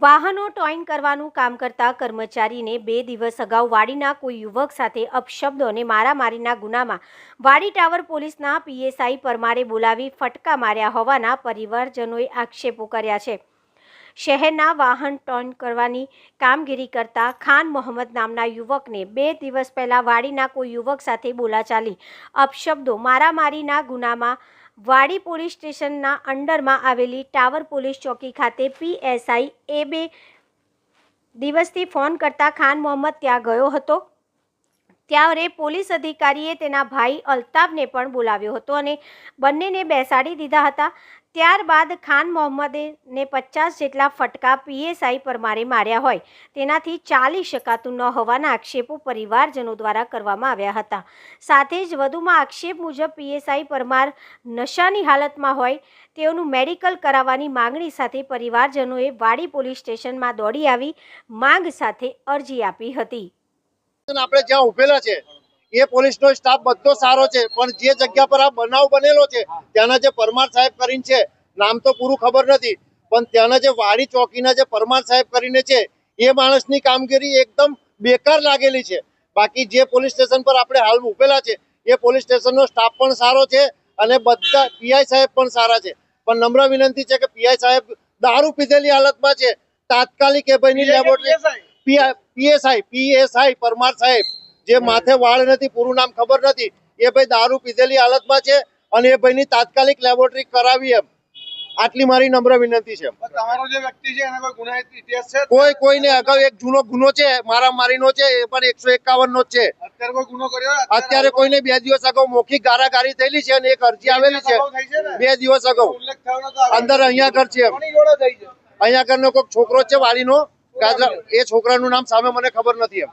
વાહનો ટોઈંગ કરવાનું કામ કરતા કર્મચારીને 2 દિવસ અગાઉ વાડીના કોઈ યુવક સાથે અપશબ્દો અને મારામારીના ગુનામાં વાડી ટાવર પોલીસના પીએસઆઈ પરમારે બોલાવી ફટકા માર્યા હોવાના પરિવારજનોએ આક્ષેપો કર્યા છે। શહેરના વાહન ટોઈંગ કરવાની કામગીરી કરતા ખાન મોહમ્મદ નામના યુવકને 2 દિવસ પહેલા વાડીના કોઈ યુવક સાથે બોલાચાલી અપશબ્દો મારામારીના ગુનામાં વાડી પોલીસ સ્ટેશનના અંડરમાં આવેલી ટાવર પોલીસ ચોકી ખાતે પીએસઆઈ એ 2 દિવસથી ફોન કરતા ખાન મોહમ્મદ ત્યાં ગયો હતો। ત્યારે પોલીસ અધિકારીએ તેના ભાઈ અલ્તાફને પણ બોલાવ્યો હતો અને બંનેને બેસાડી દીધા હતા। ત્યારબાદ ખાન મોહમ્મદને 50 જેટલા ફટકા પીએસઆઈ પરમારે માર્યા હોય તેનાથી ચાલી શકાતું ન હોવાના આક્ષેપો પરિવારજનો દ્વારા કરવામાં આવ્યા હતા। સાથે જ વધુમાં આક્ષેપ મુજબ પીએસઆઈ પરમાર નશાની હાલતમાં હોય તેઓનું મેડિકલ કરાવવાની માંગણી સાથે પરિવારજનોએ વાડી પોલીસ સ્ટેશનમાં દોડી આવી માંગ સાથે અરજી આપી હતી। આપણે જ્યાં ઉભેલા છે એ પોલીસનો સ્ટાફ બધો સારો છે, પણ જે જગ્યા પર આ બનાવ બનેલો છે ત્યાંના જે પરમાર સાહેબ કરીને છે, નામ તો પૂરું ખબર નથી, પણ ત્યાંના જે વાડી ચોકીના જે પરમાર સાહેબ કરીને છે એ માણસની કામગીરી એકદમ બેકાર લાગેલી છે। બાકી જે પોલીસ સ્ટેશન પર આપણે હાલ ઉભેલા છે એ પોલીસ સ્ટેશનનો સ્ટાફ પણ સારો છે અને બધા પીઆઈ સાહેબ પણ સારા છે, પણ નમ્ર વિનંતી છે કે પીઆઈ સાહેબ દારૂ પીધેલી હાલતમાં છે। તાત્કાલિક એ ભાઈની લેબોરેટરી પીએસઆઈ પરમાર સાહેબ, જે માથે વાળ નથી, પૂરું નામ ખબર નથી, એ ભાઈ દારૂ પીધેલી હાલતમાં છે અને એ ભાઈની તાત્કાલિક લેબોરેટરી કરાવી એમ આટલી મારી નમ્ર વિનંતી છે। તમારો જે વ્યક્તિ છે એના કોઈ ગુનાહિત ઇતિહાસ છે? કોઈને અગાઉ એક જૂનો ગુનો છે, મારામારીનો છે, એ પણ 151 નો છે। અત્યારે કોઈ ગુનો કર્યો? અત્યારે કોઈને 2 દિવસ અગાઉ મૌખિક ગારાગારી થયેલી છે અને એક અરજી આવેલી છે 2 દિવસ અગાઉ અંદર અહીંયા ઘર છે, અહીંયા ઘરનો કોઈક છોકરો છે વાડીનો, એ છોકરાનું નામ સામે મને ખબર નથી એમ।